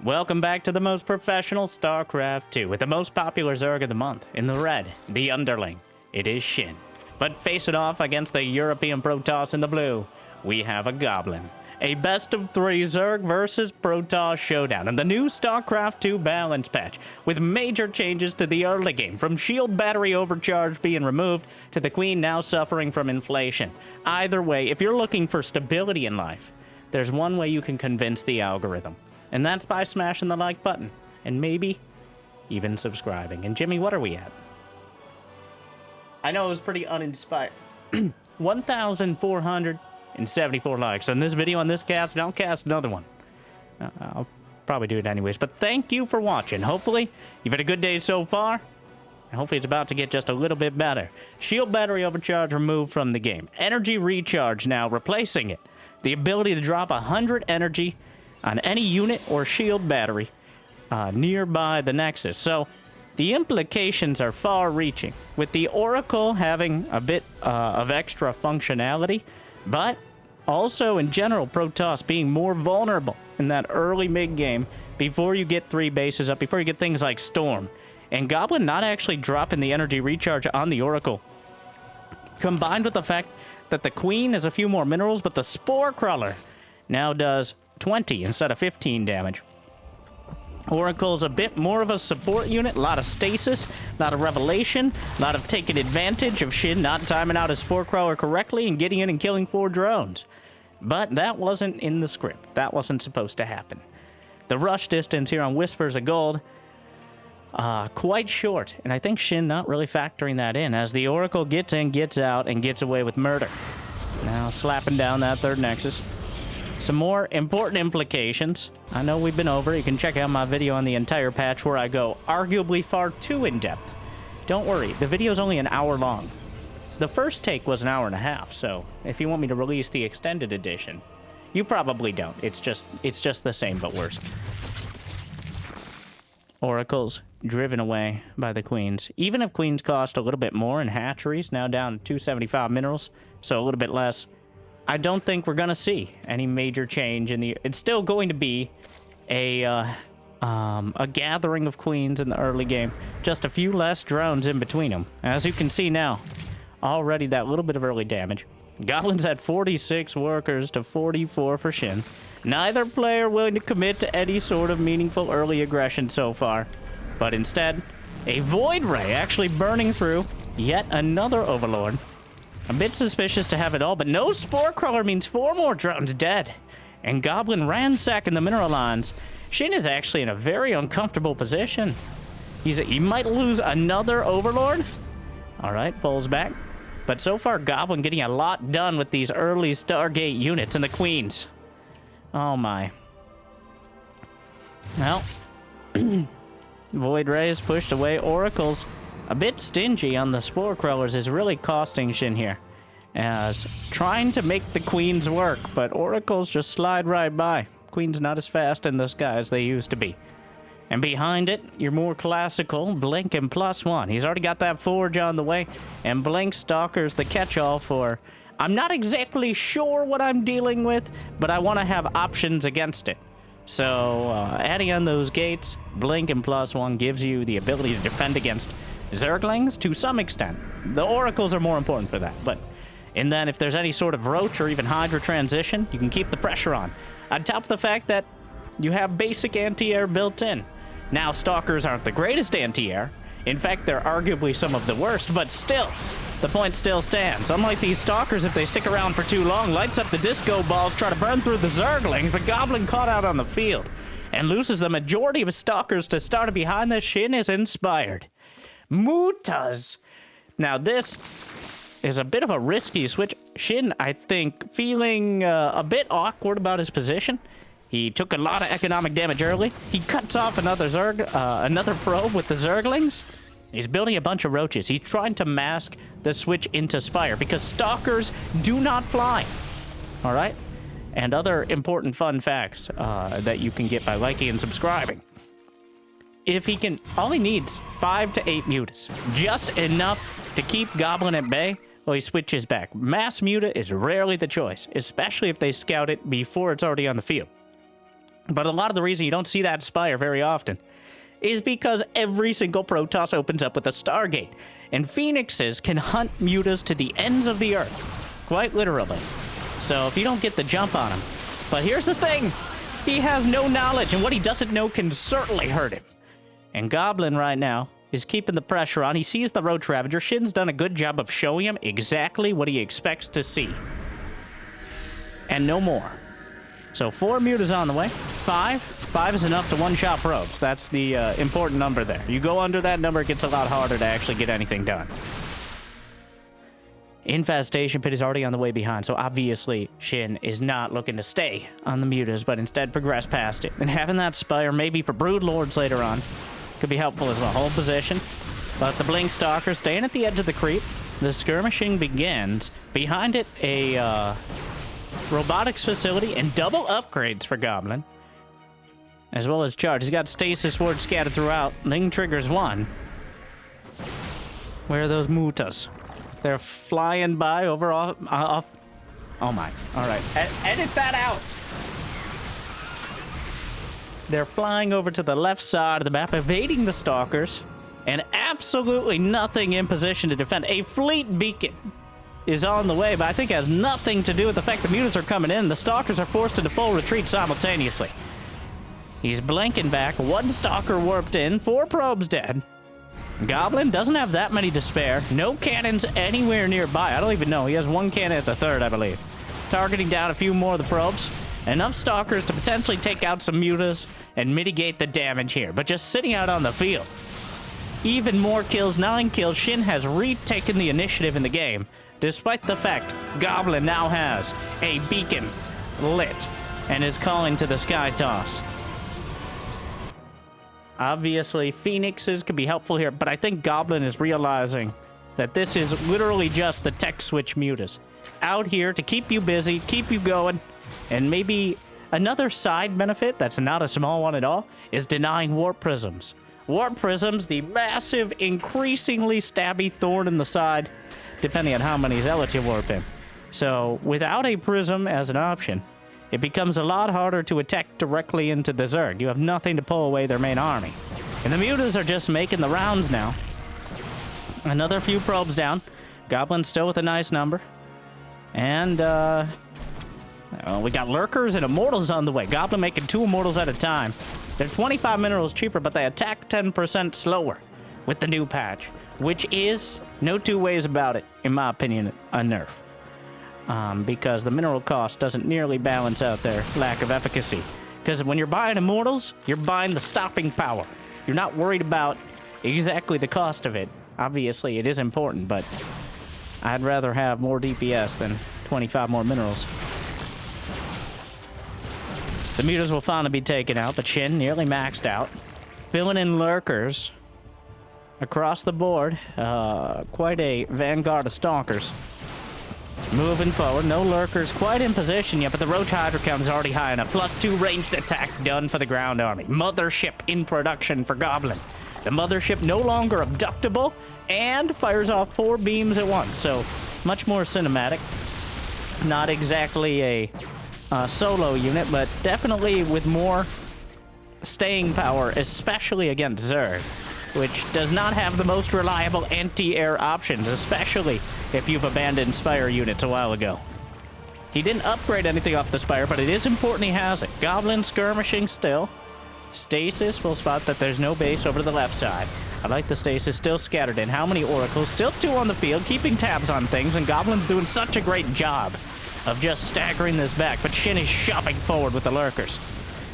Welcome back to the most professional StarCraft 2 with the most popular Zerg of the month. In the red, the underling. It is SHIN. But face it off against the European Protoss in the blue, we have a Goblin. A best of 3 Zerg versus Protoss showdown in the new StarCraft 2 balance patch, with major changes to the early game, from shield battery overcharge being removed to the Queen now suffering from inflation. Either way, if you're looking for stability in life, there's one way you can convince the algorithm. And that's by smashing the like button. And maybe even subscribing. And Jimmy, what are we at? I know it was pretty uninspired. 1,474 likes on this video, on this cast, and I'll cast another one. I'll probably do it anyways. But thank you for watching. Hopefully, you've had a good day so far. And hopefully it's about to get just a little bit better. Shield battery overcharge removed from the game. Energy recharge now replacing it. The ability to drop 100 energy on any unit or shield battery nearby the Nexus. So the implications are far-reaching, with the Oracle having a bit of extra functionality, but also in general Protoss being more vulnerable in that early mid-game before you get 3 bases up, before you get things like Storm. And Goblin not actually dropping the energy recharge on the Oracle, combined with the fact that the Queen has a few more minerals, but the Spore Crawler now does 20 instead of 15 damage. Oracle's a bit more of a support unit, a lot of stasis, a lot of revelation, a lot of taking advantage of SHIN not timing out his Spore Crawler correctly and getting in and killing 4 drones. But that wasn't in the script. That wasn't supposed to happen. The rush distance here on Whispers of Gold, quite short, and I think SHIN not really factoring that in, as the Oracle gets in, gets out, and gets away with murder. Now slapping down that 3rd Nexus. Some more important implications. I know we've been over. You can check out my video on the entire patch where I go arguably far too in-depth. Don't worry, the video's only an hour long. The first take was an hour and a half, so if you want me to release the extended edition, you probably don't. It's just the same but worse. Oracles driven away by the Queens. Even if Queens cost a little bit more in hatcheries, now down to 275 minerals, so a little bit less, I don't think we're gonna see any major change in the. It's still going to be a gathering of Queens in the early game. Just a few less drones in between them. As you can see now, already that little bit of early damage. Goblin's at 46 workers to 44 for SHIN. Neither player willing to commit to any sort of meaningful early aggression so far, but instead, a Void Ray actually burning through yet another Overlord. A bit suspicious to have it all, but no Spore Crawler means 4 more drones dead. And Goblin ransacking the mineral lines. SHIN is actually in a very uncomfortable position. He might lose another Overlord. Alright, pulls back. But so far, Goblin getting a lot done with these early Stargate units and the Queens. Oh my. Well, Void Ray is pushed away. Oracle's a bit stingy on the Spore Crawlers is really costing SHIN here, as trying to make the Queens work, but Oracles just slide right by. Queens not as fast in the sky as they used to be. And behind it, your more classical Blink and +1. He's already got that Forge on the way, and Blink Stalker's the catch-all for, I'm not exactly sure what I'm dealing with, but I want to have options against it. So, adding on those gates, Blink and +1 gives you the ability to defend against Zerglings to some extent. The Oracles are more important for that, but in that if there's any sort of Roach or even Hydra transition, you can keep the pressure on top of the fact that you have basic anti-air built in. Now, Stalkers aren't the greatest anti-air. In fact, they're arguably some of the worst, but still, the point still stands. Unlike these Stalkers, if they stick around for too long, lights up the disco balls, try to burn through the Zerglings, but Goblin caught out on the field and loses the majority of his Stalkers to start behind the SHIN is inspired. Mutas. Now this is a bit of a risky switch. SHIN, I think, feeling a bit awkward about his position. He took a lot of economic damage early. He cuts off another another probe with the Zerglings. He's building a bunch of roaches. He's trying to mask the switch into Spire because Stalkers do not fly. All right? And other important fun facts that you can get by liking and subscribing. If he can, all he needs 5 to 8 mutas, just enough to keep Goblin at bay. Well, he switches back. Mass muta is rarely the choice, especially if they scout it before it's already on the field. But a lot of the reason you don't see that Spire very often is because every single Protoss opens up with a Stargate. And Phoenixes can hunt mutas to the ends of the earth. Quite literally. So if you don't get the jump on him. But here's the thing. He has no knowledge, and what he doesn't know can certainly hurt him. And Goblin right now is keeping the pressure on. He sees the Roach Ravager. Shin's done a good job of showing him exactly what he expects to see. And no more. So 4 mutas on the way. 5. 5 is enough to one-shot probes. That's the important number there. You go under that number, it gets a lot harder to actually get anything done. Infestation Pit is already on the way behind, so obviously Shin is not looking to stay on the mutas, but instead progress past it. And having that Spire, maybe for Brood Lords later on, could be helpful as well. Hold position. But the Blink Stalker staying at the edge of the creep. The skirmishing begins. Behind it, a robotics facility and double upgrades for Goblin. As well as charge. He's got Stasis Wards scattered throughout. Ling triggers 1. Where are those mutas? They're flying by over off. Oh my. Alright. Edit that out! They're flying over to the left side of the map, evading the Stalkers, and absolutely nothing in position to defend. A fleet beacon is on the way, but I think it has nothing to do with the fact the mutas are coming in. The Stalkers are forced into full retreat simultaneously. He's blinking back. 1 Stalker warped in. 4 probes dead. Goblin doesn't have that many to spare. No cannons anywhere nearby. I don't even know. He has 1 cannon at the 3rd, I believe. Targeting down a few more of the probes. Enough Stalkers to potentially take out some mutas and mitigate the damage here. But just sitting out on the field. Even more kills, 9 kills. Shin has retaken the initiative in the game, despite the fact Goblin now has a beacon lit and is calling to the Sky Toss. Obviously, Phoenixes could be helpful here, but I think Goblin is realizing that this is literally just the tech switch mutas. Out here to keep you busy, keep you going, and maybe another side benefit that's not a small one at all is denying Warp Prisms. Warp Prisms, the massive, increasingly stabby thorn in the side, depending on how many zealots you warp in. So, without a prism as an option, it becomes a lot harder to attack directly into the Zerg. You have nothing to pull away their main army. And the mutas are just making the rounds now. Another few probes down. Goblin still with a nice number. And, we got Lurkers and Immortals on the way. Goblin making 2 Immortals at a time. They're 25 minerals cheaper, but they attack 10% slower with the new patch. Which is, no 2 ways about it, in my opinion, a nerf. Because the mineral cost doesn't nearly balance out their lack of efficacy. Because when you're buying Immortals, you're buying the stopping power. You're not worried about exactly the cost of it. Obviously, it is important, but I'd rather have more DPS than 25 more minerals. The mutas will finally be taken out, but Shin nearly maxed out. Filling in Lurkers across the board. Quite a vanguard of Stalkers. Moving forward, no Lurkers quite in position yet, but the Roach Hydra count is already high enough. +2 ranged attack done for the ground army. Mothership in production for Goblin. The Mothership no longer abductable and fires off 4 beams at once, so much more cinematic. Not exactly a solo unit, but definitely with more staying power, especially against Zerg, which does not have the most reliable anti-air options, especially if you've abandoned Spire units a while ago. He didn't upgrade anything off the Spire, but it is important he has it. Goblin skirmishing still. Stasis will spot that there's no base over to the left side. I like the Stasis still scattered in. How many Oracles? Still 2 on the field, keeping tabs on things, and Goblin's doing such a great job of just staggering this back, but Shin is shoving forward with the Lurkers.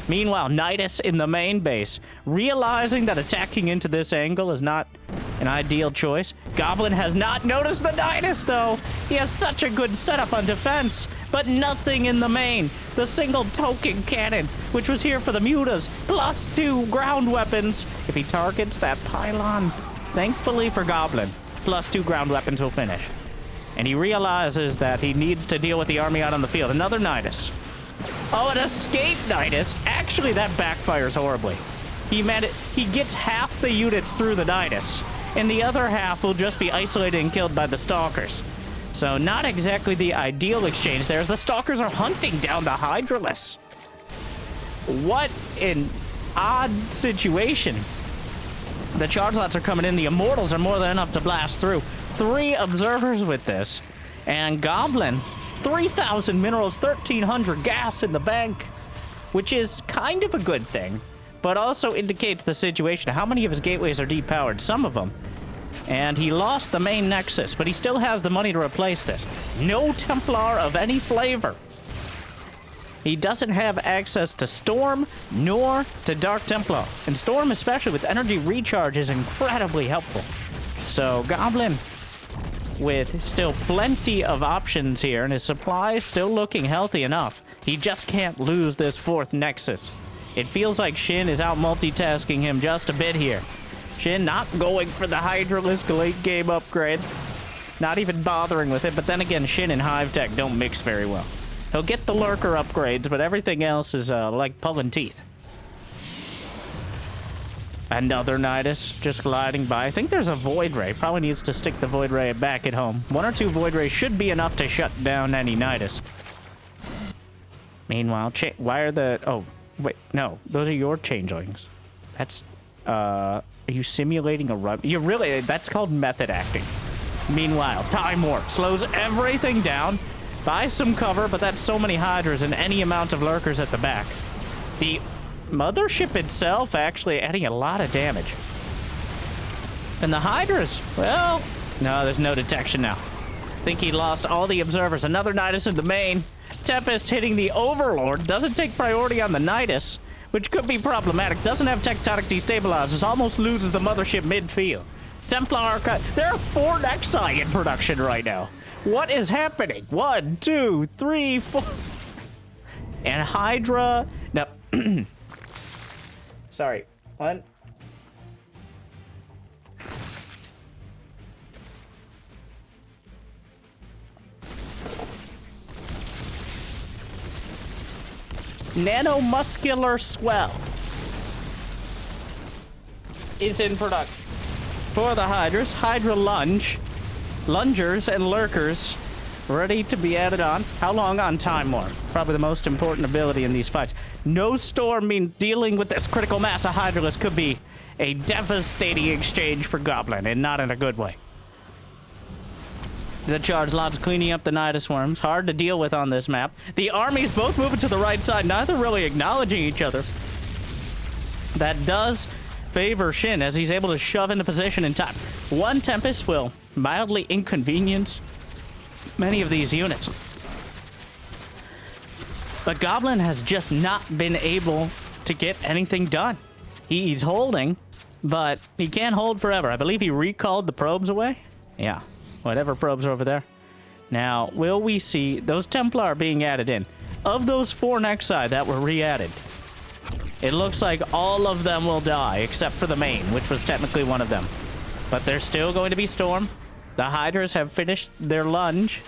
Meanwhile, Nidus in the main base, realizing that attacking into this angle is not an ideal choice. Goblin has not noticed the Nidus, though. He has such a good setup on defense, but nothing in the main. The single token cannon, which was here for the mutas, +2 ground weapons. If he targets that pylon, thankfully for Goblin, +2 ground weapons will finish. And he realizes that he needs to deal with the army out on the field. Another Nidus. Oh, an escape Nidus. Actually, that backfires horribly. He gets half the units through the Nidus, and the other half will just be isolated and killed by the Stalkers. So not exactly the ideal exchange there, as the Stalkers are hunting down the Hydralisk. What an odd situation. The charge lots are coming in. The Immortals are more than enough to blast through. 3 observers with this. And Goblin, 3,000 minerals, 1,300 gas in the bank, which is kind of a good thing, but also indicates the situation. How many of his gateways are depowered? Some of them. And he lost the main nexus, but he still has the money to replace this. No Templar of any flavor. He doesn't have access to Storm nor to Dark Templar. And Storm, especially with energy recharge, is incredibly helpful. So Goblin, with still plenty of options here, and his supply is still looking healthy enough. He just can't lose this 4th nexus. It feels like SHIN is out multitasking him just a bit here. SHIN not going for the Hydralisk late game upgrade. Not even bothering with it, but then again, SHIN and Hive Tech don't mix very well. He'll get the lurker upgrades, but everything else is like pulling teeth. Another Nidus just gliding by. I think there's a Void Ray. Probably needs to stick the Void Ray back at home. 1 or 2 Void Rays should be enough to shut down any Nidus. Meanwhile, why are the... Oh, wait, no. Those are your changelings. That's... Are you simulating a run? You're really... That's called method acting. Meanwhile, Time Warp slows everything down. Buys some cover, but that's so many Hydras and any amount of lurkers at the back. The mothership itself actually adding a lot of damage. And the Hydras, well... No, there's no detection now. Think he lost all the observers. Another Nidus in the main. Tempest hitting the Overlord. Doesn't take priority on the Nidus, which could be problematic. Doesn't have tectonic destabilizers. Almost loses the mothership midfield. Templar, there are 4 Nexi in production right now. What is happening? 1, 2, 3, 4. And Hydra. No. Sorry. 1. Nanomuscular swell is in production for the Hydras. Hydra lungers and lurkers ready to be added on. How long on Time Warp? Probably the most important ability in these fights. No Storm means dealing with this critical mass of Hydralisk could be a devastating exchange for Goblin, and not in a good way. The charge lots cleaning up the Nidus worms. Hard to deal with on this map. The armies both moving to the right side, neither really acknowledging each other. That does favor SHIN as he's able to shove into position in time. 1 Tempest will mildly inconvenience many of these units. But Goblin has just not been able to get anything done. He's holding, but he can't hold forever. I believe he recalled the probes away. Yeah. Whatever probes are over there. Now, will we see those Templar being added in? Of those 4 Nexi that were re-added, it looks like all of them will die, except for the main, which was technically one of them. But there's still going to be Storm. The Hydras have finished their lunge.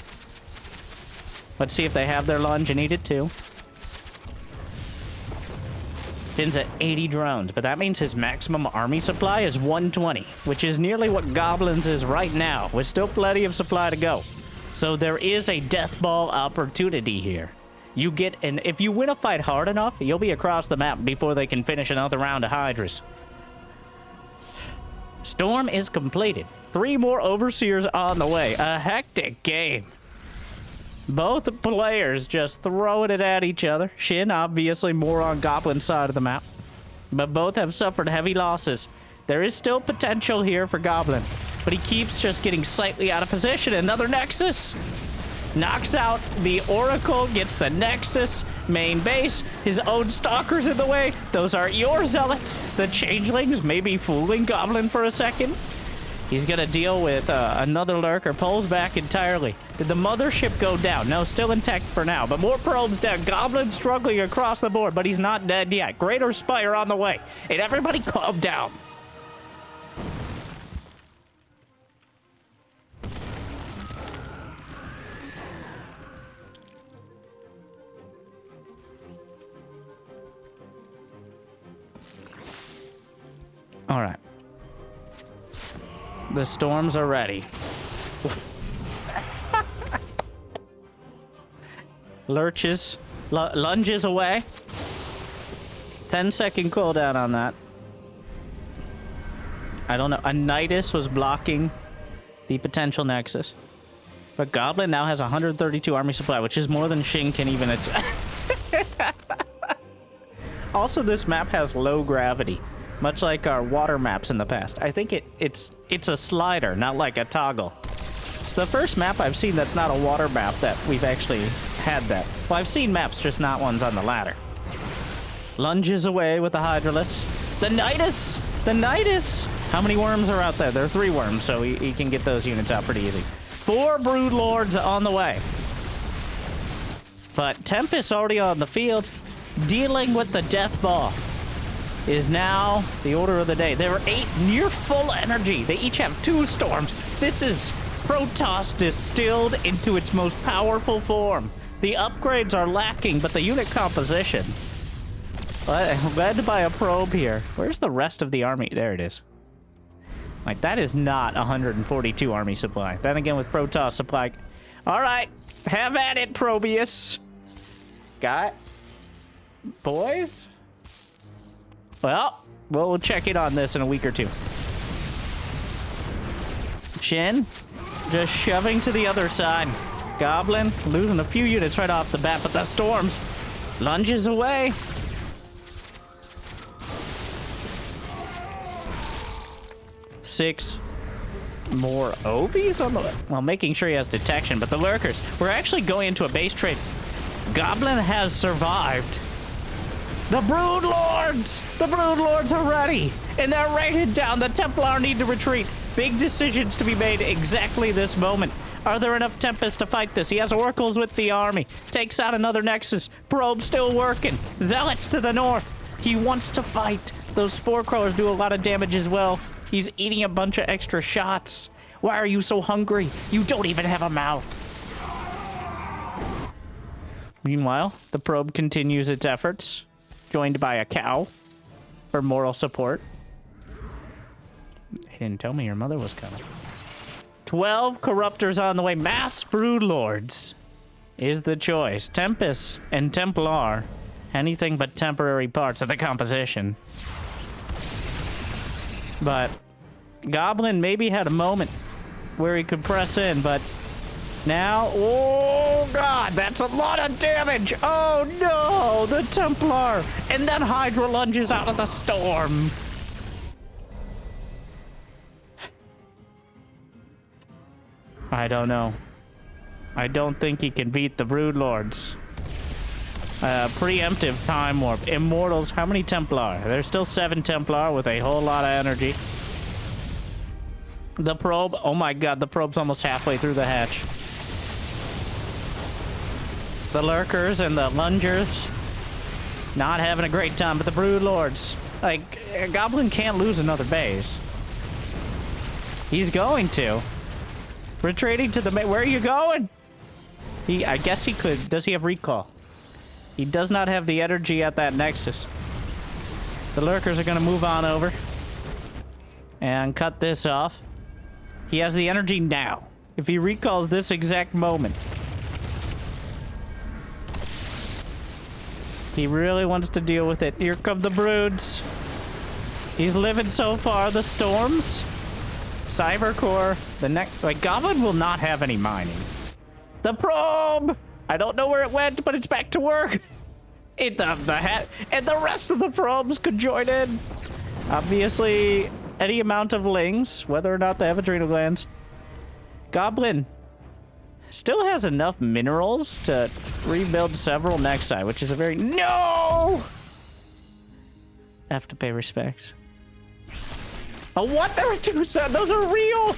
Let's see if they have their lunge and eat it too. Shin's at 80 drones, but that means his maximum army supply is 120, which is nearly what Goblin's is right now, with still plenty of supply to go. So there is a death ball opportunity here. You get if you win a fight hard enough, you'll be across the map before they can finish another round of Hydras. Storm is completed. 3 more Overseers on the way. A hectic game. Both players just throwing it at each other. SHIN obviously more on Goblin's side of the map, but both have suffered heavy losses. There is still potential here for Goblin, but he keeps just getting slightly out of position. Another Nexus. Knocks out the Oracle, gets the Nexus, main base, his own Stalkers in the way. Those aren't your Zealots. The Changelings may be fooling Goblin for a second. He's gonna deal with another Lurker, pulls back entirely. Did the mothership go down? No, still intact for now, but more probes down. Goblin struggling across the board, but he's not dead yet. Greater Spire on the way, and everybody calm down. All right. The storms are ready. Lunges away. 10-second cooldown on that. I don't know. A Nidus was blocking the potential Nexus. But Goblin now has 132 army supply, which is more than SHIN can even attack. Also, this map has low gravity, much like our water maps in the past. I think it's a slider, not like a toggle. It's the first map I've seen that's not a water map that we've actually had that. Well, I've seen maps, just not ones on the ladder. Lunges away with the Hydralisk. The Nidus! The Nidus! How many worms are out there? There are 3 worms, so he can get those units out pretty easy. 4 Brood Lords on the way. But Tempest already on the field. Dealing with the Death Ball is now the order of the day. There are 8 near full energy. They each have 2 storms. This is Protoss distilled into its most powerful form. The upgrades are lacking, but the unit composition, led by a probe here. Where's the rest of the army? There it is. Like, that is not 142 army supply. Then again, with Protoss supply. All right, have at it, Probius. Got boys? Well, we'll check in on this in a week or 2. SHIN just shoving to the other side. Goblin losing a few units right off the bat, but the storms lunges away. Six more Obies on the way. Well, making sure he has detection, but the lurkers. We're actually going into a base trade. Goblin has survived. The Brood Lords! The Brood Lords are ready, and they're rated down. The Templar need to retreat. Big decisions to be made exactly this moment. Are there enough Tempests to fight this? He has Oracles with the army. Takes out another Nexus. Probe still working. Zealots to the north. He wants to fight. Those Spore Crawlers do a lot of damage as well. He's eating a bunch of extra shots. Why are you so hungry? You don't even have a mouth. Meanwhile, the probe continues its efforts, joined by a cow for moral support. They didn't tell me your mother was coming. 12 Corruptors on the way. Mass Brood Lords is the choice. Tempest and Templar, anything but temporary parts of the composition. But Goblin maybe had a moment where he could press in, but now, oh god, that's a lot of damage. Oh no, the Templar. And then Hydra lunges out of the storm. I don't know. I don't think he can beat the Brood Lords. Preemptive Time Warp. Immortals, how many Templar? There's still 7 Templar with a whole lot of energy. The probe, oh my god, the probe's almost halfway through the hatch. The lurkers and the lungers not having a great time, but the Brood Lords, like, a Goblin can't lose another base. He's going to. Retreating to the where are you going? I guess he could. Does he have recall? He does not have the energy at that Nexus. The lurkers are going to move on over and cut this off. He has the energy now. If he recalls this exact moment, he really wants to deal with it. Here come the broods. He's living so far. The storms. Cybercore. The next, like, Goblin will not have any mining. The probe. I don't know where it went, but it's back to work. The hat and the rest of the probes could join in. Obviously, any amount of lings, whether or not they have adrenal glands. Goblin still has enough minerals to rebuild several Nexi, which is a very no. I have to pay respect. Oh, what? There are 2 sets. Those are real.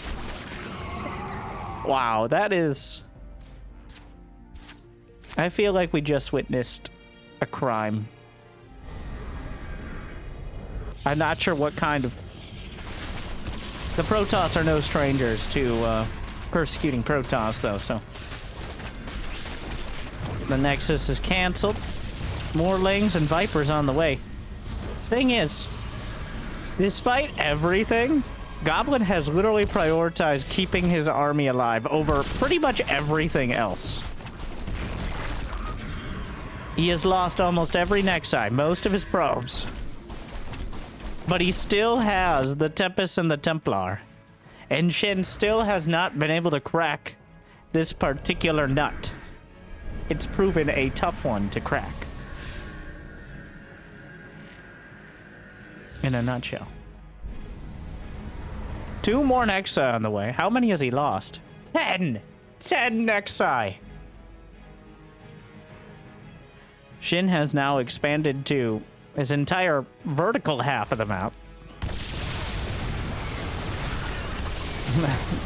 Wow, that is. I feel like we just witnessed a crime. I'm not sure what kind of. The Protoss are no strangers to persecuting Protoss, though, so. The Nexus is canceled. More Lings and Vipers on the way. Thing is, despite everything, Goblin has literally prioritized keeping his army alive over pretty much everything else. He has lost almost every Nexi, most of his probes. But he still has the Tempest and the Templar. And Shin still has not been able to crack this particular nut. It's proven a tough one to crack. In a nutshell. 2 more Nexi on the way. How many has he lost? 10! 10 Nexi! Shin has now expanded to his entire vertical half of the map.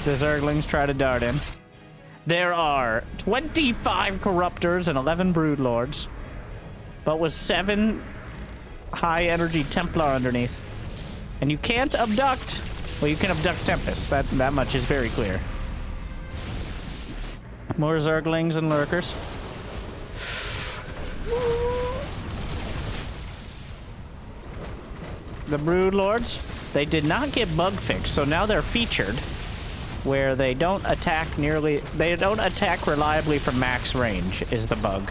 The Zerglings try to dart in. There are 25 Corruptors and 11 Broodlords, but with 7 high-energy Templar underneath. And you can't abduct. Well, you can abduct Tempest. That much is very clear. More Zerglings and Lurkers. The Broodlords, they did not get bug fixed, so now they're featured, where they don't attack reliably from max range, is the bug.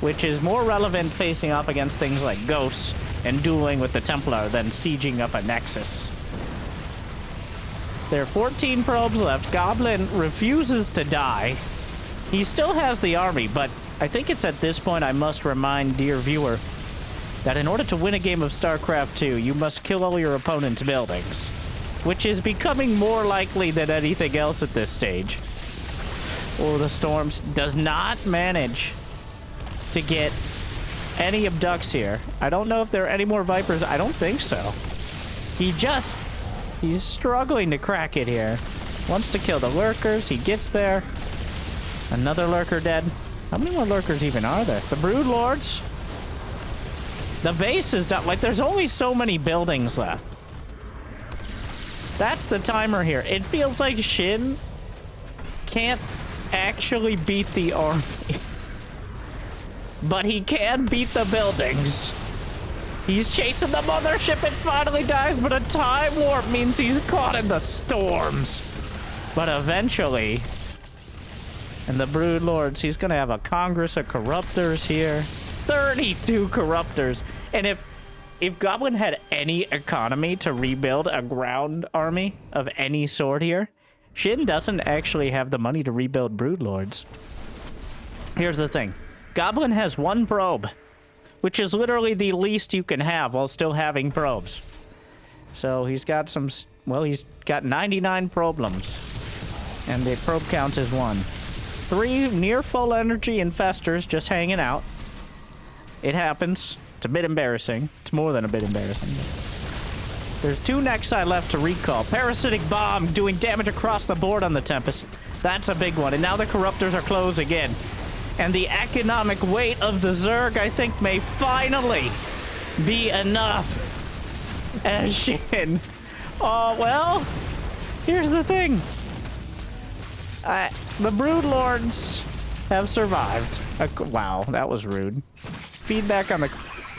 Which is more relevant facing off against things like Ghosts and dueling with the Templar than sieging up a Nexus. There are 14 probes left. Goblin refuses to die. He still has the army, but I think it's at this point I must remind, dear viewer, that in order to win a game of StarCraft 2, you must kill all your opponent's buildings, which is becoming more likely than anything else at this stage. Oh, the Storms does not manage to get any abducts here. I don't know if there are any more Vipers. I don't think so. He's struggling to crack it here. Wants to kill the Lurkers. He gets there. Another Lurker dead. How many more Lurkers even are there? The Broodlords. The base is done. Like, there's only so many buildings left. That's the timer here. It feels like Shin can't actually beat the army. But he can beat the buildings. He's chasing the mothership. It finally dies, but a time warp means he's caught in the storms. But eventually... And the Broodlords, he's gonna have a Congress of Corruptors here. 32 Corruptors. And if Goblin had any economy to rebuild a ground army of any sort here, Shin doesn't actually have the money to rebuild Broodlords. Here's the thing. Goblin has 1 probe, which is literally the least you can have while still having probes. So he's got some... Well, he's got 99 problems. And the probe count is 1. 3 near full energy infestors just hanging out. It happens. It's a bit embarrassing. It's more than a bit embarrassing. There's 2 Nexi left to recall. Parasitic Bomb doing damage across the board on the Tempest. That's a big one. And now the Corruptors are closing in. And the economic weight of the Zerg, I think, may finally be enough. As Shin. Oh, well, here's the thing. The Broodlords have survived. Wow, that was rude. Feedback on the...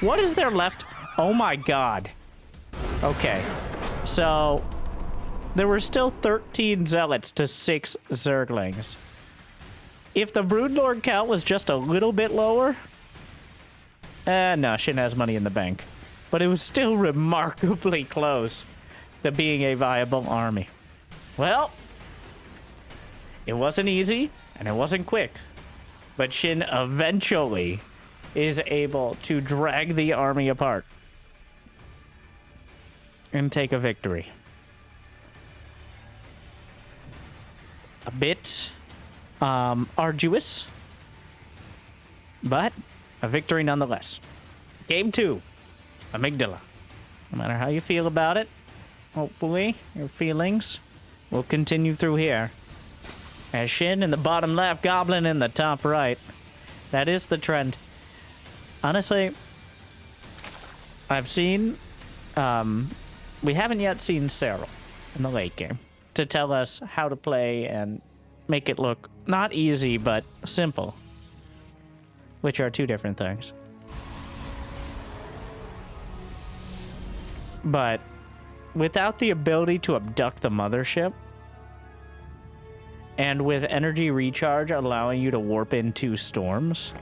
What is there left? Oh my god. Okay. So, there were still 13 Zealots to 6 Zerglings. If the Broodlord count was just a little bit lower... no, Shin has money in the bank. But it was still remarkably close to being a viable army. Well... It wasn't easy, and it wasn't quick. But Shin eventually is able to drag the army apart and take a victory. A bit arduous, but a victory nonetheless. Game 2, Amygdala. No matter how you feel about it, hopefully your feelings will continue through here. As Shin in the bottom left, Goblin in the top right. That is the trend. Honestly, I've seen... we haven't yet seen Cyril in the late game to tell us how to play and make it look not easy, but simple. Which are 2 different things. But without the ability to abduct the mothership, and with energy recharge allowing you to warp into storms,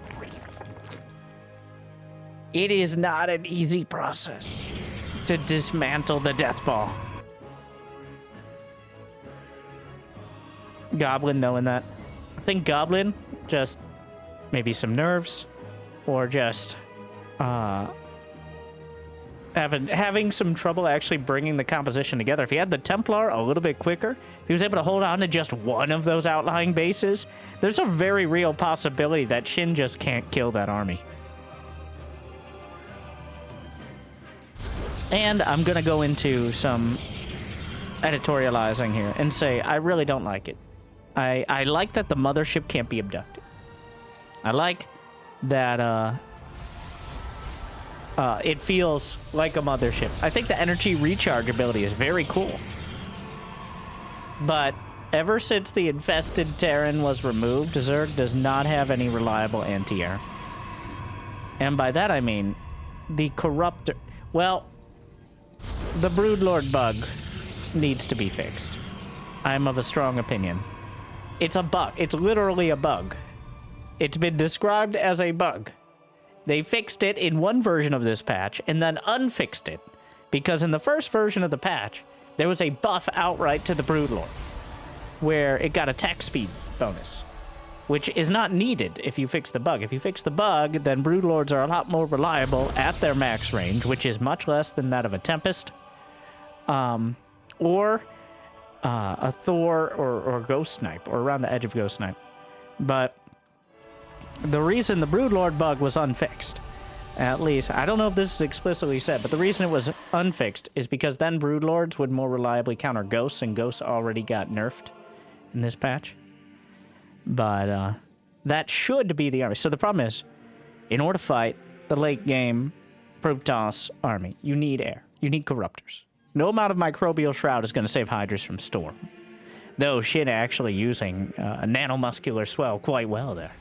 It is not an easy process to dismantle the death ball. Goblin knowing that. I think Goblin just maybe some nerves or just having some trouble actually bringing the composition together. If he had the Templar a little bit quicker, if he was able to hold on to just one of those outlying bases, there's a very real possibility that SHIN just can't kill that army. And I'm going to go into some editorializing here and say I really don't like it. I like that the mothership can't be abducted. I like that it feels like a mothership. I think the energy recharge ability is very cool. But ever since the infested Terran was removed, Zerg does not have any reliable anti-air. And by that I mean the corruptor... Well, the Broodlord bug needs to be fixed. I'm of a strong opinion. It's a bug. It's literally a bug. It's been described as a bug. They fixed it in one version of this patch and then unfixed it because in the first version of the patch, there was a buff outright to the Broodlord where it got attack speed bonus, which is not needed if you fix the bug. If you fix the bug, then Broodlords are a lot more reliable at their max range, which is much less than that of a Tempest, or a Thor or Ghost Snipe, or around the edge of Ghost Snipe. But the reason the Broodlord bug was unfixed, at least, I don't know if this is explicitly said, but the reason it was unfixed is because then Broodlords would more reliably counter Ghosts, and Ghosts already got nerfed in this patch. But that should be the army. So the problem is, in order to fight the late game Protoss army, you need air. You need corruptors. No amount of microbial shroud is going to save Hydras from storm. Though SHIN actually using a nanomuscular swell quite well there.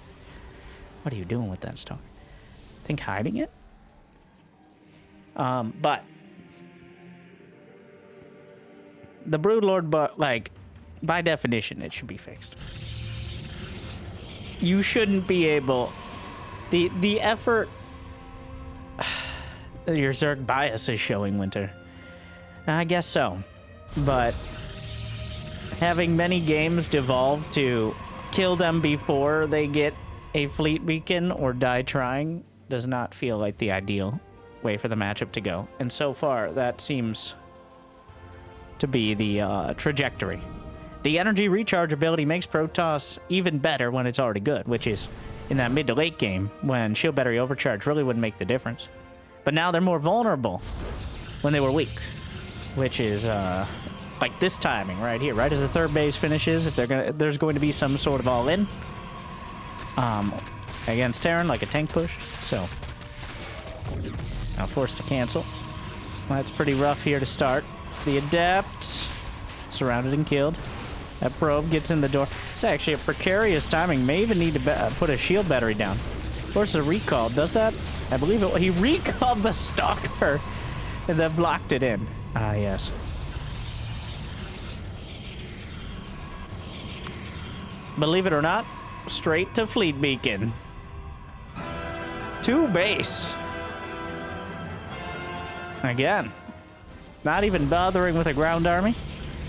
What are you doing with that stuff? Think hiding it? But the Broodlord, but like by definition, it should be fixed. You shouldn't be able. The effort. Your Zerg bias is showing, Winter. I guess so, but having many games devolve to kill them before they get a fleet beacon or die trying does not feel like the ideal way for the matchup to go. And so far, that seems to be the trajectory. The energy recharge ability makes Protoss even better when it's already good, which is in that mid to late game when shield battery overcharge really wouldn't make the difference. But now they're more vulnerable when they were weak, which is like this timing right here, right as the third base finishes. If there's going to be some sort of all-in against Terran, like a tank push. So now forced to cancel. Well, that's pretty rough here to start. The Adept surrounded and killed. That probe gets in the door. It's actually a precarious timing. May even need to put a shield battery down. Forces a recall. Does that? I believe it. He recalled the Stalker and then blocked it in. Ah, yes. Believe it or not, straight to fleet beacon. 2 base. Again, not even bothering with a ground army.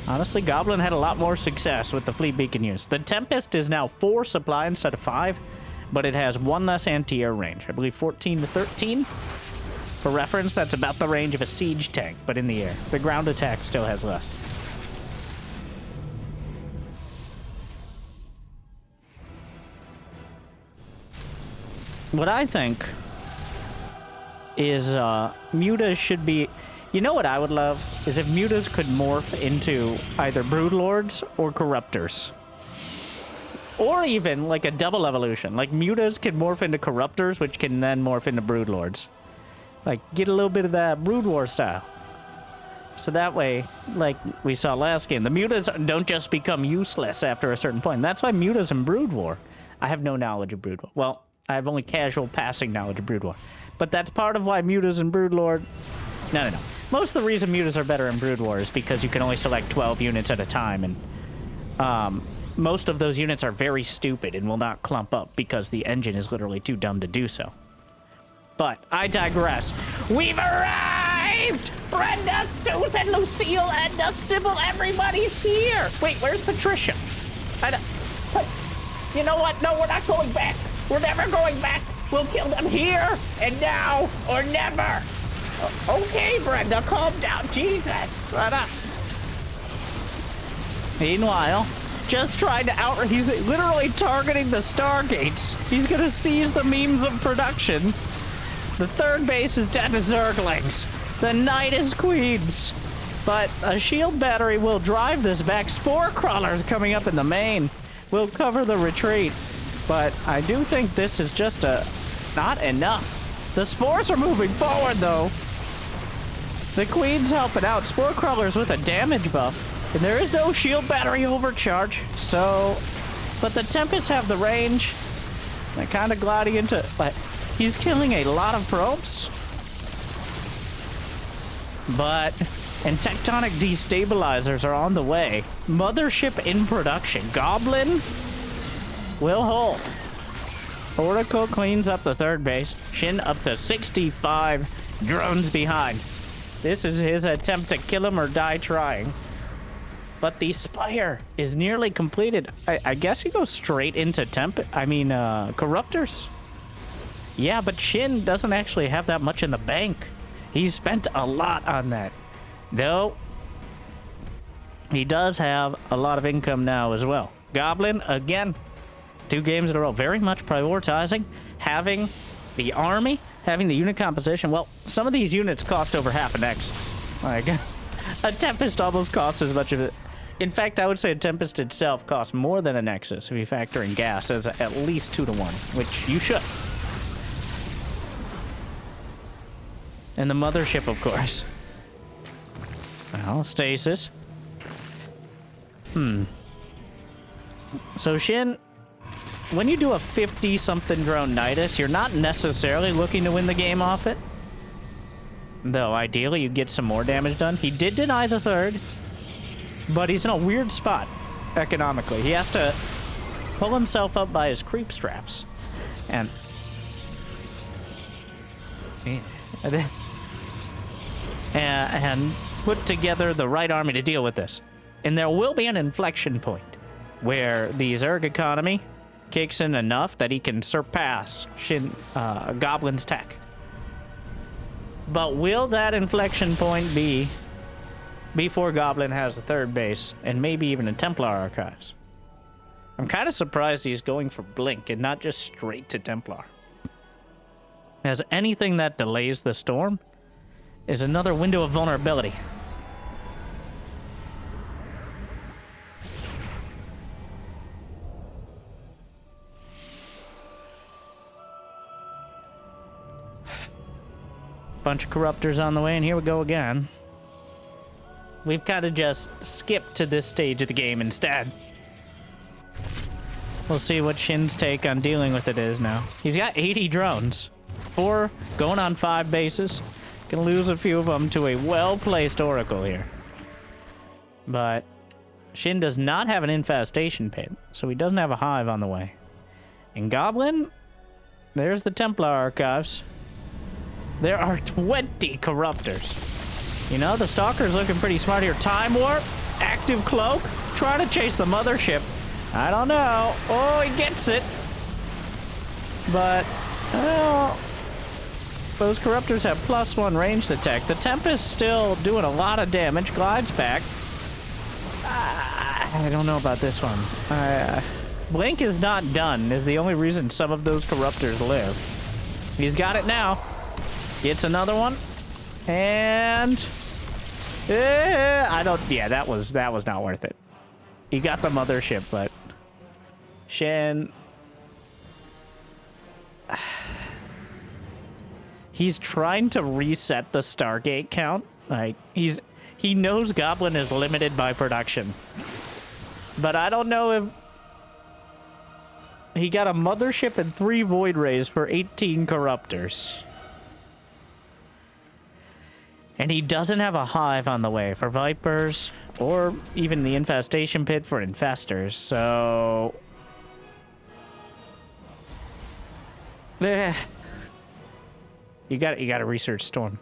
Honestly, Goblin had a lot more success with the fleet beacon use. The Tempest is now 4 supply instead of 5, but it has 1 less anti-air range. I believe 14 to 13. For reference, that's about the range of a siege tank, but in the air. The ground attack still has less. What I think is Mutas should be... You know what I would love? Is if Mutas could morph into either Broodlords or Corruptors. Or even like a double evolution. Like Mutas can morph into Corruptors, which can then morph into Broodlords. Like, get a little bit of that Brood War style. So that way, like we saw last game, the Mutas don't just become useless after a certain point. That's why Mutas and Brood War. I have no knowledge of Brood War. Well, I have only casual passing knowledge of Brood War. But that's part of why Mutas and Broodlord... No. Most of the reason Mutas are better in Brood War is because you can only select 12 units at a time, and most of those units are very stupid and will not clump up because the engine is literally too dumb to do so. But I digress. We've arrived! Brenda, Susan, Lucille, Edna, Sybil, everybody's here! Wait, where's Patricia? You know what? No, we're not going back. We're never going back. We'll kill them here and now or never. Okay, Brenda, calm down. Jesus. Meanwhile, just trying to he's literally targeting the Stargates. He's gonna seize the means of production. The third base is dead to Zerglings. The night is Queens. But a shield battery will drive this back. Spore crawlers coming up in the main will cover the retreat. But I do think this is just not enough. The spores are moving forward, though. The Queen's helping out. Spore crawlers with a damage buff. And there is no shield battery overcharge, so... But the Tempests have the range. They're kind of gliding into... But he's killing a lot of probes. But... And tectonic destabilizers are on the way. Mothership in production. Goblin will hold. Oracle cleans up the third base. Shin up to 65 drones behind. This is his attempt to kill him or die trying. But the Spire is nearly completed. I guess he goes straight into Corruptors. Yeah, but Shin doesn't actually have that much in the bank. He's spent a lot on that. Though, he does have a lot of income now as well. Goblin, again, 2 games in a row. Very much prioritizing having the army, having the unit composition. Well, some of these units cost over half an X. Like, a Tempest almost costs as much of it. In fact, I would say a Tempest itself costs more than a Nexus if you factor in gas. It's at least 2 to 1, which you should. And the Mothership, of course. Well, stasis. So, Shin, when you do a 50-something drone Nidus, you're not necessarily looking to win the game off it. Though, ideally, you get some more damage done. He did deny the third, but he's in a weird spot economically. He has to pull himself up by his creep straps. And put together the right army to deal with this. And there will be an inflection point where the Zerg economy kicks in enough that he can surpass Goblin's tech. But will that inflection point be before Goblin has the third base and maybe even a Templar Archives? I'm kind of surprised he's going for Blink and not just straight to Templar. As anything that delays the storm is another window of vulnerability. Bunch of Corruptors on the way, and here we go again. We've kind of just skipped to this stage of the game instead. We'll see what Shin's take on dealing with it is now. He's got 80 drones. 4 going on 5 bases. Gonna lose a few of them to a well-placed Oracle here. But Shin does not have an infestation pit, so he doesn't have a hive on the way. And Goblin, there's the Templar Archives. There are 20 Corruptors. You know, the Stalker's looking pretty smart here. Time Warp, Active Cloak, trying to chase the Mothership. I don't know. Oh, he gets it. But, well, those Corruptors have +1 ranged attack. The Tempest still doing a lot of damage. Glides back. I don't know about this one. Blink is not done is the only reason some of those Corruptors live. He's got it now. Gets another one. And... yeah, that was not worth it. He got the Mothership, but... Shin... He's trying to reset the Stargate count. Like, he knows Goblin is limited by production. But I don't know if... He got a Mothership and 3 Void Rays for 18 Corruptors. And he doesn't have a hive on the way for Vipers, or even the Infestation Pit for Infestors, so... You gotta research Storm.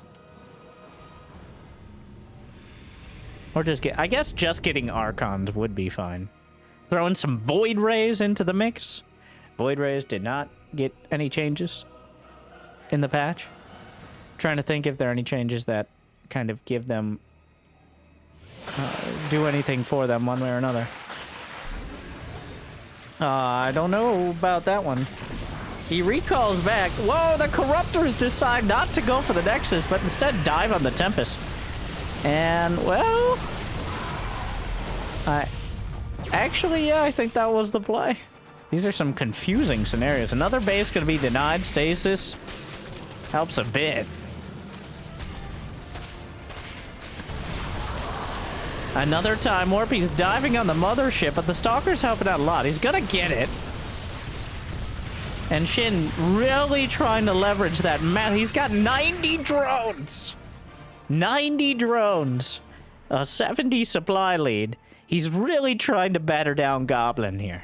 Or just I guess just getting Archons would be fine. Throwing some Void Rays into the mix. Void Rays did not get any changes in the patch. Trying to think if there are any changes that kind of give them do anything for them one way or another. I don't know about that one. He recalls back. Whoa, the Corruptors decide not to go for the Nexus, but instead dive on the Tempest. And, well... Actually, yeah, I think that was the play. These are some confusing scenarios. Another base going to be denied. Stasis helps a bit. Another Time Warp. He's diving on the mothership, but the Stalker's helping out a lot. He's gonna get it. And SHIN really trying to leverage that map. He's got 90 drones. 90 drones. A 70 supply lead. He's really trying to batter down Goblin here.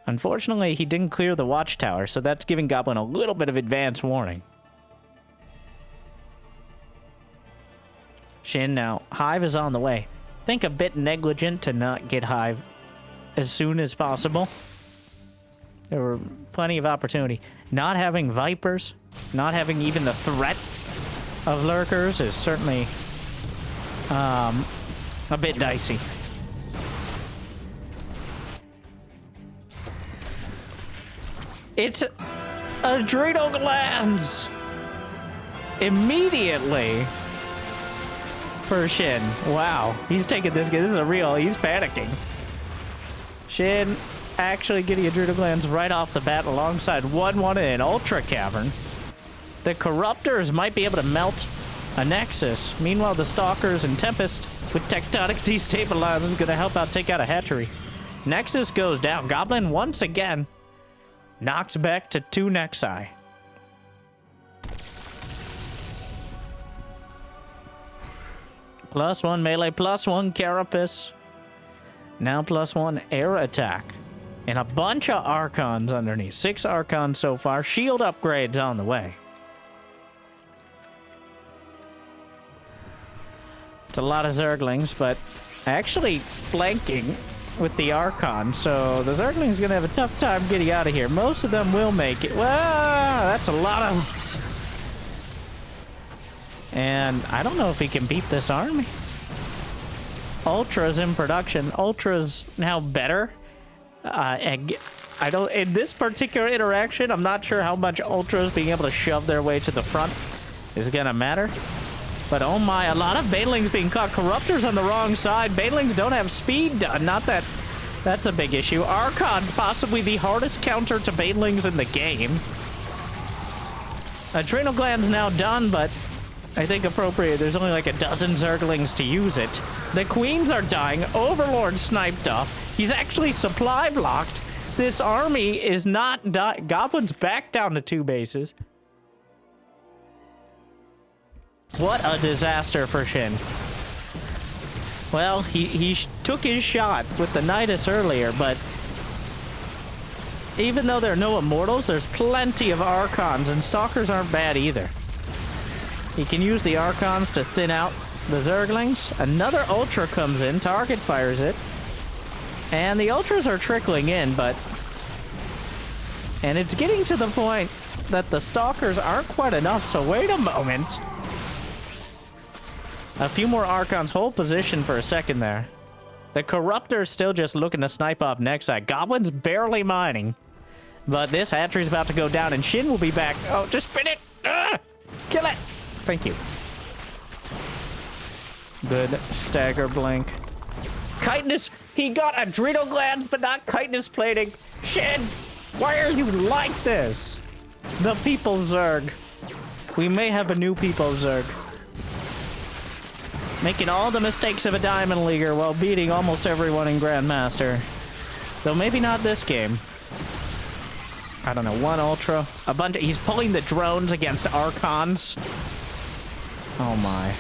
Unfortunately, he didn't clear the watchtower, so that's giving Goblin a little bit of advance warning. SHIN now. Hive is on the way. Think a bit negligent to not get Hive as soon as possible. There were plenty of opportunity. Not having Vipers, not having even the threat of Lurkers is certainly a bit dicey. It's adrenal glands! Immediately for SHIN. Wow, he's taking this. This is a real. He's panicking. SHIN actually getting adrenal glands right off the bat alongside 1-1 in an Ultra Cavern. The Corruptors might be able to melt a Nexus. Meanwhile, the Stalkers and Tempest with Tectonic Destabilizers is going to help out take out a hatchery. Nexus goes down. Goblin once again knocks back to 2 Nexi. +1 melee, +1 Carapace. Now +1 air attack. And a bunch of Archons underneath. 6 Archons so far. Shield upgrades on the way. It's a lot of Zerglings, but actually flanking with the Archon. So the Zergling's going to have a tough time getting out of here. Most of them will make it. Wow, that's a lot of... And I don't know if he can beat this army. Ultra's in production. Ultra's now better. I don't. In this particular interaction, I'm not sure how much Ultras being able to shove their way to the front is gonna matter. But oh my, a lot of Banelings being caught. Corruptors on the wrong side. Banelings don't have speed done. Not that. That's a big issue. Archon, possibly the hardest counter to Banelings in the game. Adrenal gland's now done, but I think appropriate. There's only like a dozen Zerglings to use it. The Queens are dying. Overlord sniped off. He's actually supply blocked. This army is not dying. Goblin's back down to 2 bases. What a disaster for SHIN. Well, he took his shot with the Nidus earlier, but even though there are no Immortals, there's plenty of Archons, and Stalkers aren't bad either. He can use the Archons to thin out the Zerglings. Another Ultra comes in, target fires it. And the Ultras are trickling in, but... And it's getting to the point that the Stalkers aren't quite enough, so wait a moment. A few more Archons hold position for a second there. The Corruptor's still just looking to snipe off Nexi. Goblin's barely mining. But this hatchery's about to go down, and SHIN will be back. Oh, just spin it! Kill it! Thank you. Good stagger blink. Chitinous, he got adrenal glands, but not chitinous plating. SHIN, why are you like this? The People's Zerg. We may have a new People's Zerg. Making all the mistakes of a Diamond Leaguer while beating almost everyone in Grandmaster. Though maybe not this game. I don't know, 1 Ultra. A bunch of, he's pulling the drones against Archons. Oh my.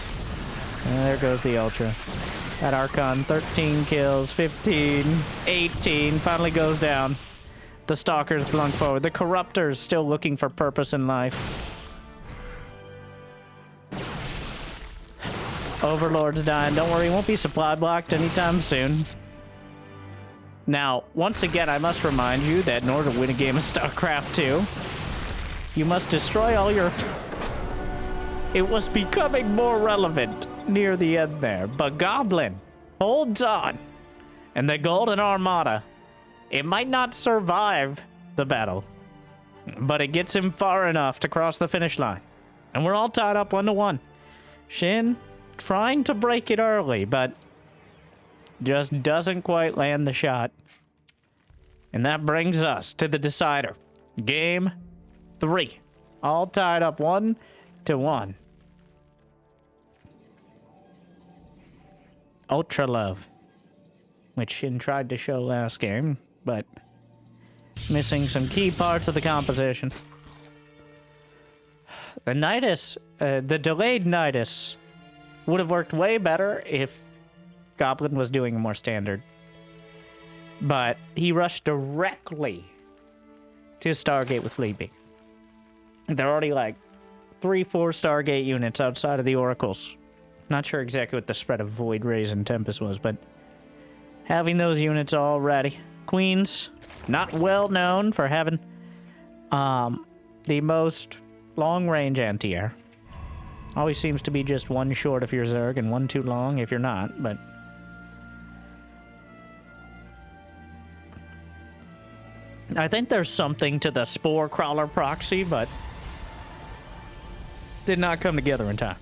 And there goes the Ultra. That Archon, 13 kills, 15, 18, finally goes down. The Stalkers blunk forward. The Corruptor's still looking for purpose in life. Overlord's dying. Don't worry, he won't be supply blocked anytime soon. Now, once again, I must remind you that in order to win a game of StarCraft 2, you must destroy all your... It was becoming more relevant near the end there, but Goblin holds on. And the Golden Armada, it might not survive the battle, but it gets him far enough to cross the finish line. And we're all tied up 1-1. SHIN trying to break it early, but just doesn't quite land the shot. And that brings us to the decider. Game 3. All tied up 1-1. Ultra Love, which SHIN tried to show last game, but missing some key parts of the composition. The Nidus, the delayed Nidus, would have worked way better if Goblin was doing more standard. But he rushed directly to Stargate with Fleetbeak. There are already like 3-4 Stargate units outside of the Oracles. Not sure exactly what the spread of Void Rays and Tempest was, but having those units all ready. Queens, not well known for having the most long-range anti-air. Always seems to be just one short if you're Zerg and one too long if you're not, but... I think there's something to the Spore Crawler proxy, but... did not come together in time.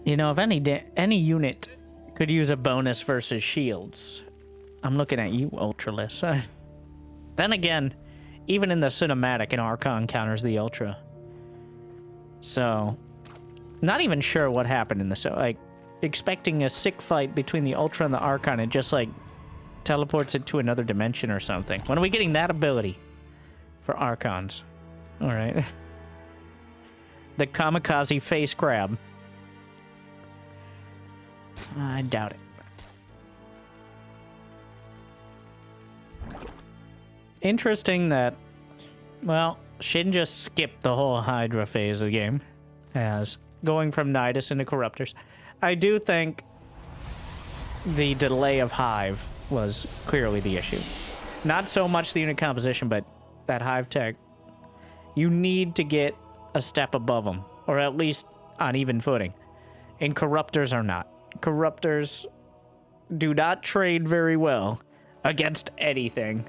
You know, if any unit could use a bonus versus shields, I'm looking at you, Ultralisk. Then again, even in the cinematic, an Archon counters the Ultra. So, not even sure what happened in this. Like, expecting a sick fight between the Ultra and the Archon, it just, like, teleports it to another dimension or something. When are we getting that ability for Archons? Alright. The Kamikaze face grab. I doubt it. Interesting that, well, SHIN just skipped the whole Hydra phase of the game, as going from Nidus into Corruptors. I do think the delay of Hive was clearly the issue. Not so much the unit composition, but that Hive tech. You need to get a step above them, or at least on even footing. And Corruptors are not. Corruptors do not trade very well against anything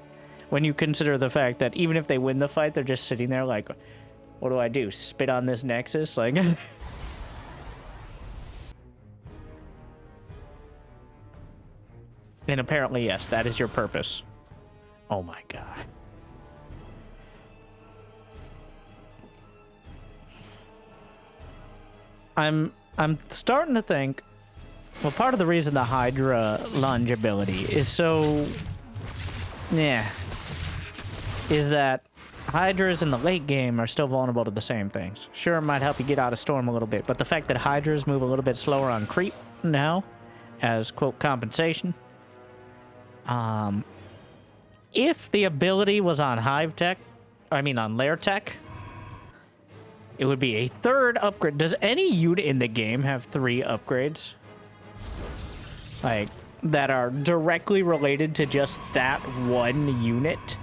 when you consider the fact that even if they win the fight, they're just sitting there like, what do I do? Spit on this Nexus? Like... And apparently, yes, that is your purpose. Oh my god. I'm starting to think, well, part of the reason the Hydra lunge ability is so, yeah, is that Hydras in the late game are still vulnerable to the same things. Sure, it might help you get out of Storm a little bit, but the fact that Hydras move a little bit slower on creep now, as, quote, compensation, if the ability was on Hive Tech, on Lair Tech, it would be a third upgrade. Does any unit in the game have 3 upgrades? Like, that are directly related to just that one unit?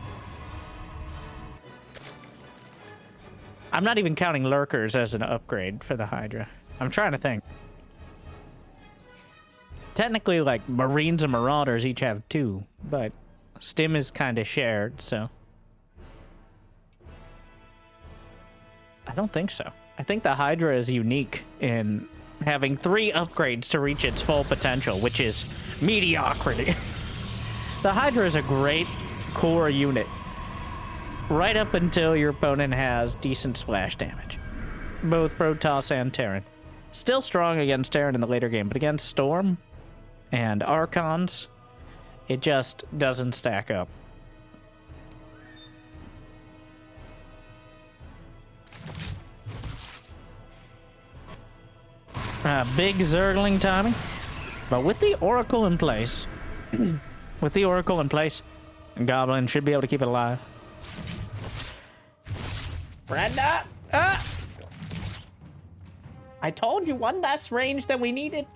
I'm not even counting Lurkers as an upgrade for the Hydra. I'm trying to think. Technically, like, Marines and Marauders each have 2, but Stim is kind of shared, so... I don't think so. I think the Hydra is unique in having 3 upgrades to reach its full potential, which is mediocrity. The Hydra is a great core unit, right up until your opponent has decent splash damage. Both Protoss and Terran. Still strong against Terran in the later game, but against Storm and Archons, it just doesn't stack up. Big Zergling timing, but with the Oracle in place, With the Oracle in place, Goblin should be able to keep it alive. Brenda! I told you one less range than we needed.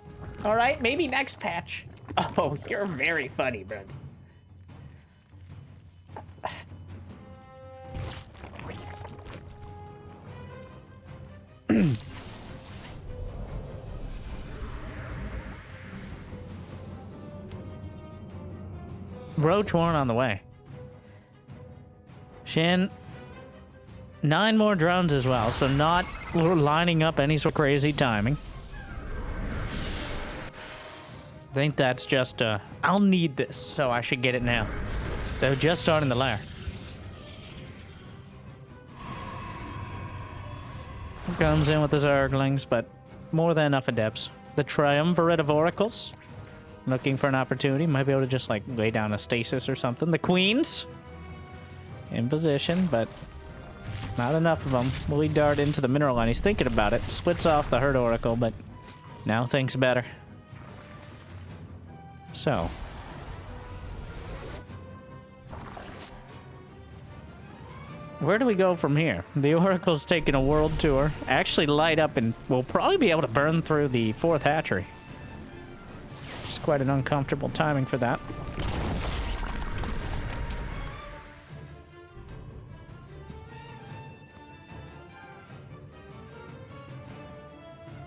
All right, maybe next patch. Oh, you're very funny, Brenda. Roach Warren on the way. Shin, 9 more drones as well, so not lining up any sort of crazy timing. I think that's just, I'll need this, so I should get it now. They're just starting the lair. Comes in with the Zerglings, but more than enough adepts. The Triumvirate of Oracles. Looking for an opportunity. Might be able to just, like, lay down a stasis or something. The Queens. In position, but not enough of them. Will he dart into the mineral line? He's thinking about it. Splits off the Herd Oracle, but now thinks better. So. Where do we go from here? The Oracle's taking a world tour. Actually light up and we'll probably be able to burn through the 4th hatchery. It's quite an uncomfortable timing for that.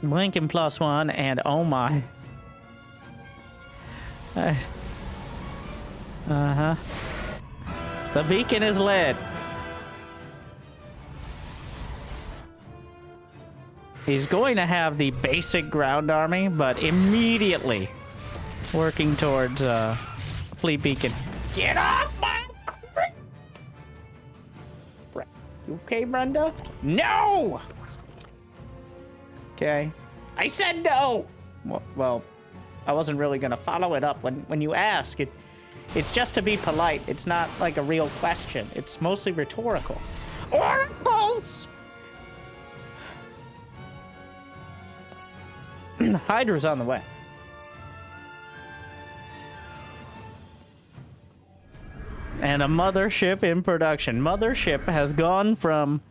Blinking +1 and oh my. Uh-huh. The beacon is lit. He's going to have the basic ground army, but immediately working towards fleet beacon. Get off my crate! You okay, Brenda? No! Okay. I said no! Well, I wasn't really gonna follow it up when you ask. It's just to be polite. It's not like a real question. It's mostly rhetorical. Oracles! Hydra's on the way. And a mothership in production. Mothership has gone from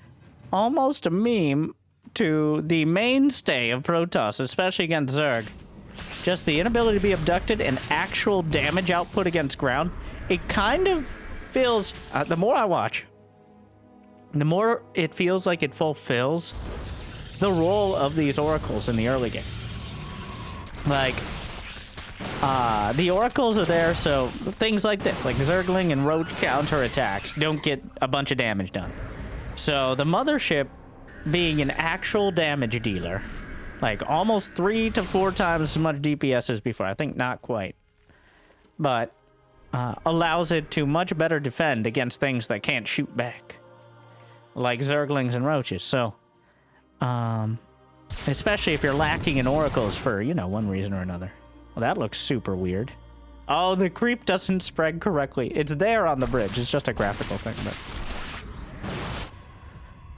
almost a meme to the mainstay of Protoss, especially against Zerg. Just the inability to be abducted and actual damage output against ground. It kind of feels, the more I watch, the more it feels like it fulfills the role of these oracles in the early game. Like, the oracles are there so things like this, like Zergling and Roach counterattacks, don't get a bunch of damage done. So the mothership being an actual damage dealer, like almost 3 to 4 times as much DPS as before. I think not quite. But allows it to much better defend against things that can't shoot back. Like Zerglings and Roaches. So, especially if you're lacking in oracles for, you know, one reason or another. Well, that looks super weird. Oh, the creep doesn't spread correctly. It's there on the bridge. It's just a graphical thing, but...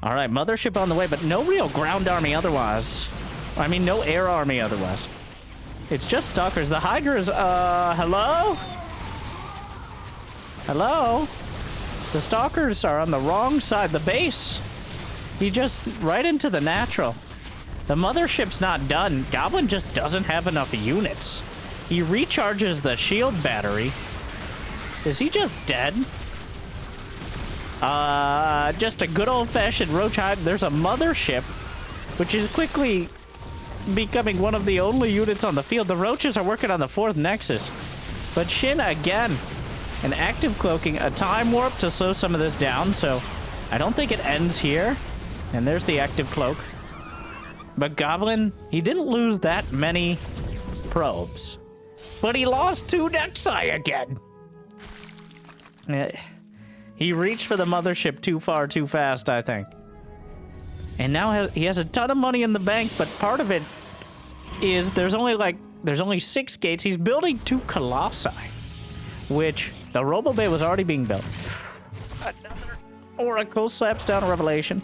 All right, mothership on the way, but no real ground army otherwise. I mean, no air army otherwise. It's just stalkers. The Hydras, hello? Hello? The stalkers are on the wrong side. The base. He just right into the natural. The mothership's not done. Goblin just doesn't have enough units. He recharges the shield battery. Is he just dead? Just a good old-fashioned Roach Hide. There's a mothership, which is quickly becoming one of the only units on the field. The Roaches are working on the 4th Nexus. But Shin, again, an active cloaking, a time warp to slow some of this down, so I don't think it ends here. And there's the active cloak. But Goblin, he didn't lose that many probes. But he lost 2 Nexi again. He reached for the mothership too far, too fast, I think. And now he has a ton of money in the bank, but part of it is there's only 6 gates. He's building 2 Colossi, which the Robo Bay was already being built. Another Oracle slaps down a Revelation,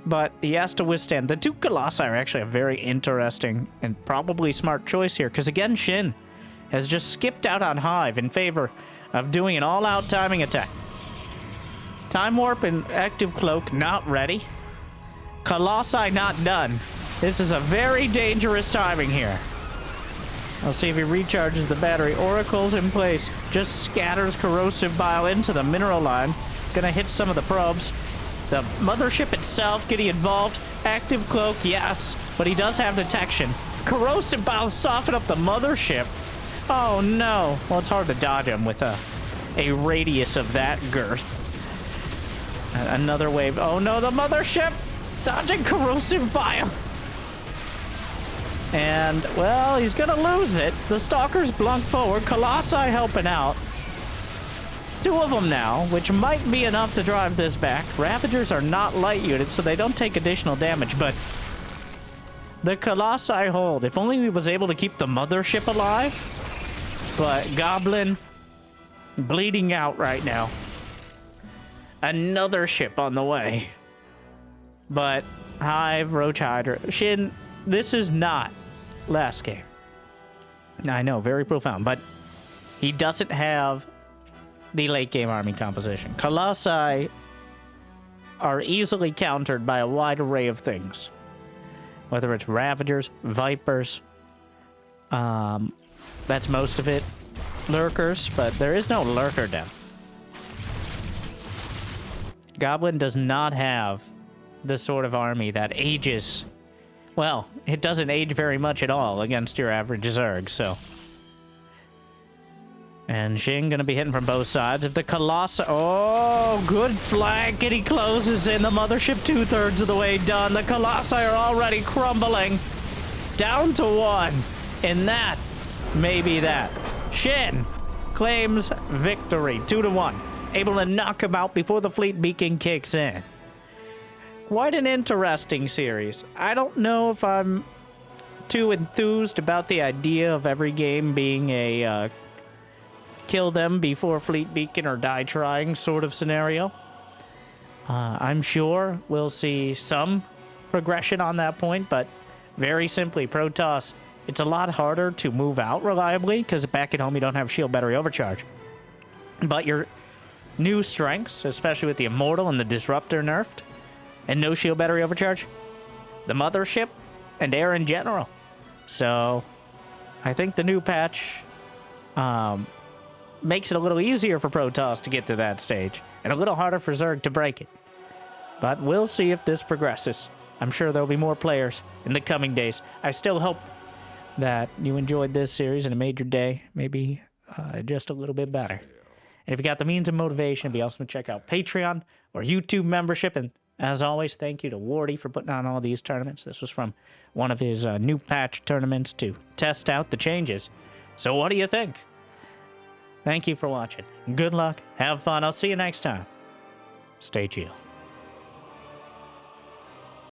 but he has to withstand. The 2 Colossi are actually a very interesting and probably smart choice here, because again, Shin, has just skipped out on Hive in favor of doing an all-out timing attack. Time Warp and Active Cloak not ready. Colossi not done. This is a very dangerous timing here. I'll see if he recharges the battery. Oracle's in place. Just scatters Corrosive Bile into the mineral line. Gonna hit some of the probes. The mothership itself getting involved. Active Cloak, yes, but he does have detection. Corrosive Bile soften up the mothership. Oh no. Well, it's hard to dodge him with a radius of that girth. Another wave. Oh no, the mothership! Dodging Corrosive Bile. And, well, he's gonna lose it. The Stalkers blunk forward. Colossi helping out. 2 of them now, which might be enough to drive this back. Ravagers are not light units, so they don't take additional damage, but the Colossi hold. If only he was able to keep the mothership alive. But Goblin bleeding out right now. Another ship on the way. But Hive, Roach Hydra, Shin, this is not last game. I know, very profound, but he doesn't have the late game army composition. Colossi are easily countered by a wide array of things. Whether it's Ravagers, Vipers, that's most of it. Lurkers, but there is no Lurker depth. Goblin does not have the sort of army that ages. Well, it doesn't age very much at all against your average Zerg, so. And Shin gonna be hitting from both sides. If the Colossi... Oh, good flank, and he closes in. The mothership 2/3 of the way done. The Colossi are already crumbling. Down to 1. And that may be that. Shin claims victory. 2-1. Able to knock him out before the fleet beacon kicks in. Quite an interesting series. I don't know if I'm too enthused about the idea of every game being a kill them before fleet beacon or die trying sort of scenario. I'm sure we'll see some progression on that point, but very simply, Protoss, it's a lot harder to move out reliably because back at home you don't have shield battery overcharge. But your new strengths, especially with the Immortal and the Disruptor nerfed, and no shield battery overcharge, the mothership, and air in general. So, I think the new patch makes it a little easier for Protoss to get to that stage, and a little harder for Zerg to break it. But we'll see if this progresses. I'm sure there'll be more players in the coming days. I still hope that you enjoyed this series and it made your day maybe just a little bit better. And if you got the means and motivation, it'd be awesome to check out Patreon or YouTube membership. And as always, thank you to Wardy for putting on all these tournaments. This was from one of his new patch tournaments to test out the changes. So what do you think? Thank you for watching. Good luck. Have fun. I'll see you next time. Stay chill.